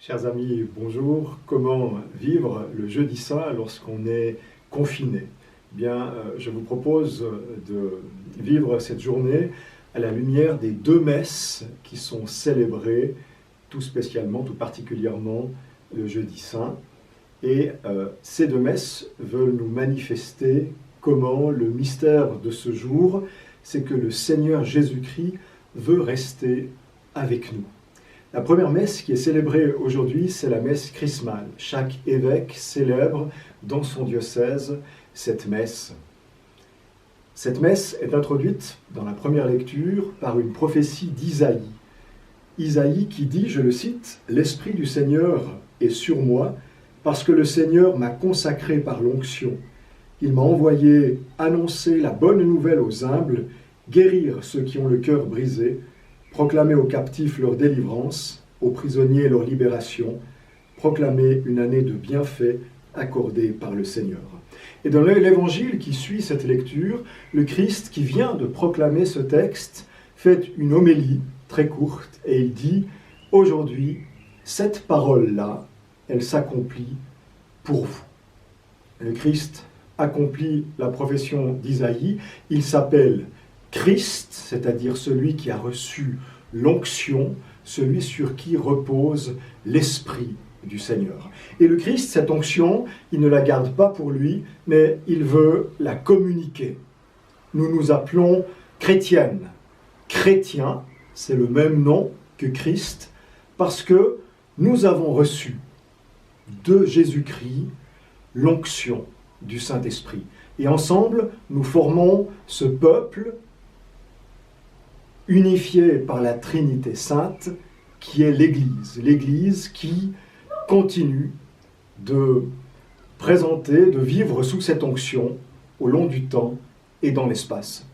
Chers amis, bonjour. Comment vivre le jeudi saint lorsqu'on est confiné? Je vous propose de vivre cette journée à la lumière des deux messes qui sont célébrées tout spécialement, tout particulièrement le jeudi saint. Et ces deux messes veulent nous manifester comment le mystère de ce jour, c'est que le Seigneur Jésus-Christ veut rester avec nous. La première messe qui est célébrée aujourd'hui, c'est la messe chrismale. Chaque évêque célèbre dans son diocèse cette messe. Cette messe est introduite dans la première lecture par une prophétie d'Isaïe. Isaïe qui dit, je le cite, « L'Esprit du Seigneur est sur moi, parce que le Seigneur m'a consacré par l'onction. Il m'a envoyé annoncer la bonne nouvelle aux humbles, guérir ceux qui ont le cœur brisé, proclamer aux captifs leur délivrance, aux prisonniers leur libération, proclamer une année de bienfaits accordée par le Seigneur. » Et dans l'évangile qui suit cette lecture, le Christ qui vient de proclamer ce texte fait une homélie très courte et il dit « Aujourd'hui, cette parole-là, elle s'accomplit pour vous. » Le Christ accomplit la profession d'Isaïe, il s'appelle Christ, c'est-à-dire celui qui a reçu l'onction, celui sur qui repose l'Esprit du Seigneur. Et le Christ, cette onction, il ne la garde pas pour lui, mais il veut la communiquer. Nous nous appelons chrétiennes. Chrétiens, c'est le même nom que Christ, parce que nous avons reçu de Jésus-Christ l'onction du Saint-Esprit. Et ensemble, nous formons ce peuple unifié par la Trinité Sainte, qui est l'Église. L'Église qui continue de présenter, de vivre sous cette onction au long du temps et dans l'espace.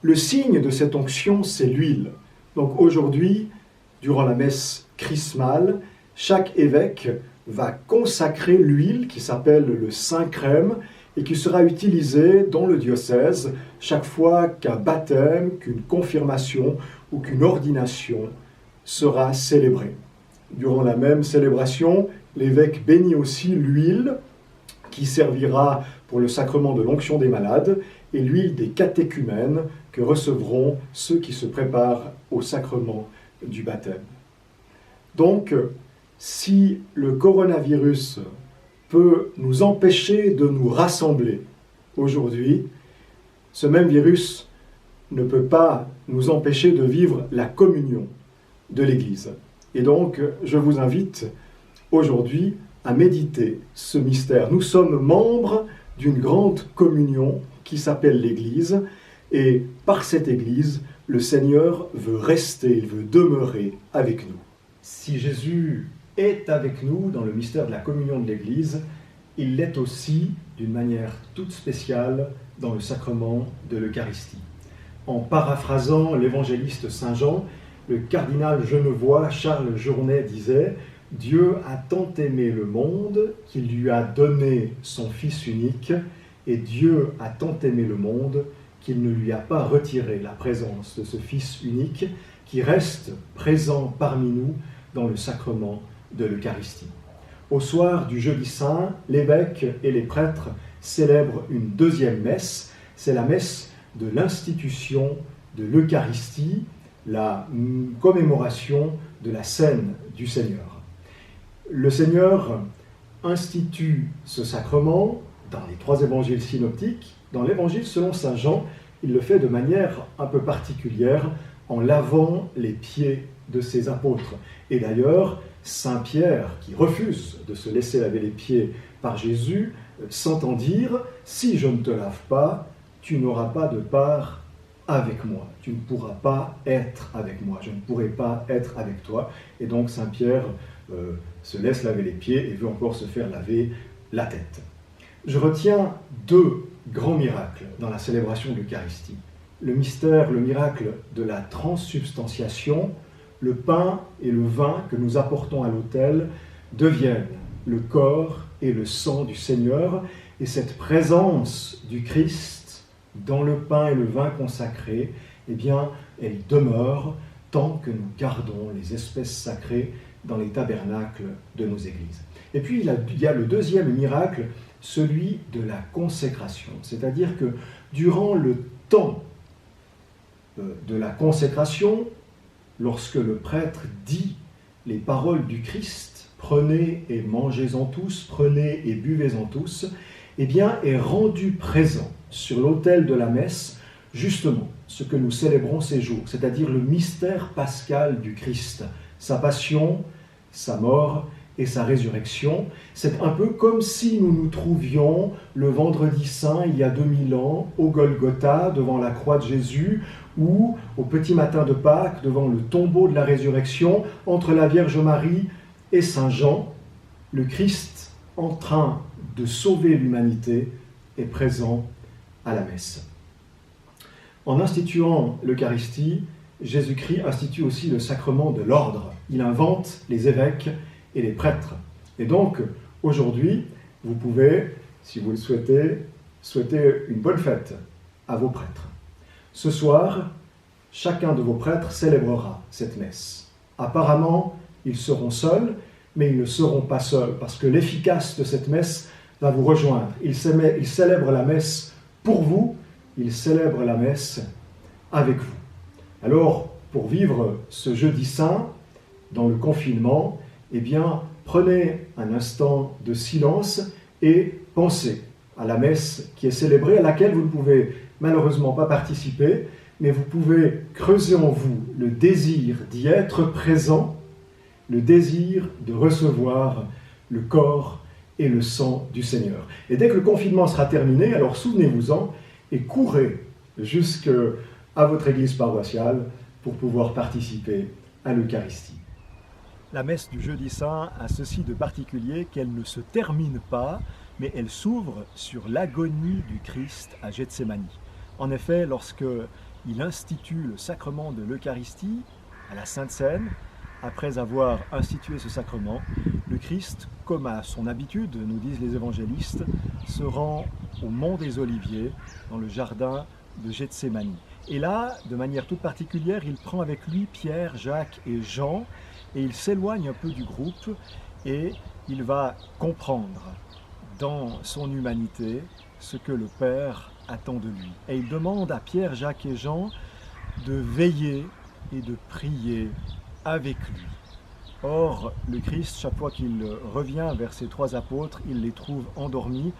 Le signe de cette onction, c'est l'huile. Donc aujourd'hui, durant la messe chrismale, chaque évêque va consacrer l'huile qui s'appelle le Saint-Crème et qui sera utilisée dans le diocèse chaque fois qu'un baptême, qu'une confirmation ou qu'une ordination sera célébrée. Durant la même célébration, l'évêque bénit aussi l'huile qui servira pour le sacrement de l'onction des malades et l'huile des catéchumènes que recevront ceux qui se préparent au sacrement du baptême. Donc, si le coronavirus peut nous empêcher de nous rassembler aujourd'hui, ce même virus ne peut pas nous empêcher de vivre la communion de l'Église. Et donc, je vous invite aujourd'hui à méditer ce mystère. Nous sommes membres d'une grande communion qui s'appelle l'Église, et par cette Église, le Seigneur veut rester, il veut demeurer avec nous. Si Jésus est avec nous dans le mystère de la communion de l'Église, il l'est aussi d'une manière toute spéciale dans le sacrement de l'Eucharistie. En paraphrasant l'évangéliste Saint Jean, le cardinal genevois Charles Journet disait « Dieu a tant aimé le monde qu'il lui a donné son Fils unique, et Dieu a tant aimé le monde qu'il ne lui a pas retiré la présence de ce Fils unique qui reste présent parmi nous dans le sacrement de l'Eucharistie. » Au soir du jeudi saint, l'évêque et les prêtres célèbrent une deuxième messe, c'est la messe de l'institution de l'Eucharistie, la commémoration de la scène du Seigneur. Le Seigneur institue ce sacrement dans les trois évangiles synoptiques. Dans l'évangile selon saint Jean, il le fait de manière un peu particulière en lavant les pieds de ses apôtres. Et d'ailleurs, saint Pierre, qui refuse de se laisser laver les pieds par Jésus, s'entend dire « Si je ne te lave pas, tu n'auras pas de part avec moi. Tu ne pourras pas être avec moi. Je ne pourrai pas être avec toi. » Et donc saint Pierre se laisse laver les pieds et veut encore se faire laver la tête. Je retiens deux grands miracles dans la célébration de l'Eucharistie. Le mystère, le miracle de la transsubstantiation. Le pain et le vin que nous apportons à l'autel deviennent le corps et le sang du Seigneur. Et cette présence du Christ dans le pain et le vin consacrés, eh bien, elle demeure tant que nous gardons les espèces sacrées dans les tabernacles de nos églises. Et puis il y a le deuxième miracle, celui de la consécration. C'est-à-dire que durant le temps de la consécration, lorsque le prêtre dit les paroles du Christ, prenez et mangez-en tous, prenez et buvez-en tous, eh bien, est rendu présent sur l'autel de la messe, justement, ce que nous célébrons ces jours, c'est-à-dire le mystère pascal du Christ, sa passion, sa mort et sa résurrection. C'est un peu comme si nous nous trouvions le vendredi saint, il y a 2000 ans, au Golgotha, devant la croix de Jésus, ou au petit matin de Pâques, devant le tombeau de la résurrection, entre la Vierge Marie et Saint Jean, le Christ, en train de sauver l'humanité, est présent à la messe. En instituant l'Eucharistie, Jésus-Christ institue aussi le sacrement de l'ordre. Il invente les évêques et les prêtres. Et donc, aujourd'hui, vous pouvez, si vous le souhaitez, souhaiter une bonne fête à vos prêtres. Ce soir, chacun de vos prêtres célébrera cette messe. Apparemment, ils seront seuls, mais ils ne seront pas seuls, parce que l'efficace de cette messe va vous rejoindre. Ils célèbrent la messe pour vous, ils célèbrent la messe avec vous. Alors, pour vivre ce jeudi saint, dans le confinement, eh bien, prenez un instant de silence et pensez à la messe qui est célébrée, à laquelle vous ne pouvez malheureusement pas participer, mais vous pouvez creuser en vous le désir d'y être présent, le désir de recevoir le corps et le sang du Seigneur. Et dès que le confinement sera terminé, alors souvenez-vous-en et courez jusqu'à votre église paroissiale pour pouvoir participer à l'Eucharistie. La messe du jeudi saint a ceci de particulier qu'elle ne se termine pas, mais elle s'ouvre sur l'agonie du Christ à Gethsémani. En effet, lorsqu'il institue le sacrement de l'Eucharistie à la Sainte Seine, après avoir institué ce sacrement, le Christ, comme à son habitude, nous disent les évangélistes, se rend au mont des Oliviers, dans le jardin de Gethsémani. Et là, de manière toute particulière, il prend avec lui Pierre, Jacques et Jean, et il s'éloigne un peu du groupe, et il va comprendre dans son humanité ce que le Père attend de lui. Et il demande à Pierre, Jacques et Jean de veiller et de prier avec lui. Or, le Christ, chaque fois qu'il revient vers ses trois apôtres, il les trouve endormis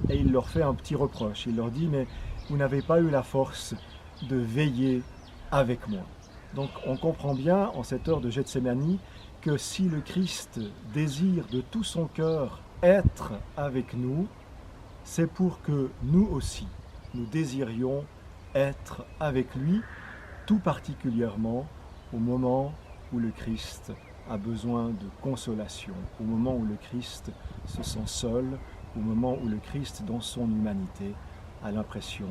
et il leur fait un petit reproche. Il leur dit « Mais vous n'avez pas eu la force de veiller avec moi. » Donc on comprend bien en cette heure de Gethsémani que si le Christ désire de tout son cœur être avec nous, c'est pour que nous aussi, nous désirions être avec lui, tout particulièrement au moment où le Christ a besoin de consolation, au moment où le Christ se sent seul, au moment où le Christ, dans son humanité, a l'impression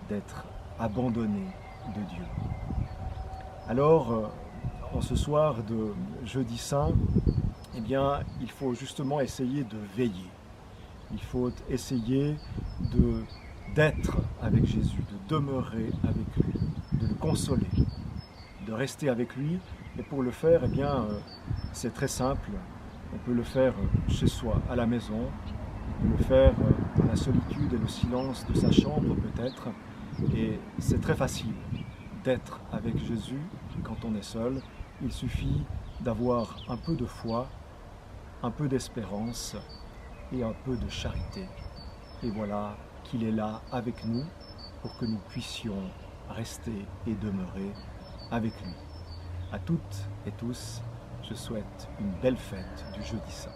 d'être abandonné de Dieu. Alors, en ce soir de jeudi saint, eh bien, il faut justement essayer de veiller. Il faut essayer d'être avec Jésus, de demeurer avec lui, de le consoler, de rester avec lui. Et pour le faire, eh bien, c'est très simple. On peut le faire chez soi, à la maison. On peut le faire dans la solitude et le silence de sa chambre peut-être. Et c'est très facile d'être avec Jésus quand on est seul. Il suffit d'avoir un peu de foi, un peu d'espérance et un peu de charité. Et voilà qu'il est là avec nous pour que nous puissions rester et demeurer avec lui. À toutes et tous, je souhaite une belle fête du jeudi saint.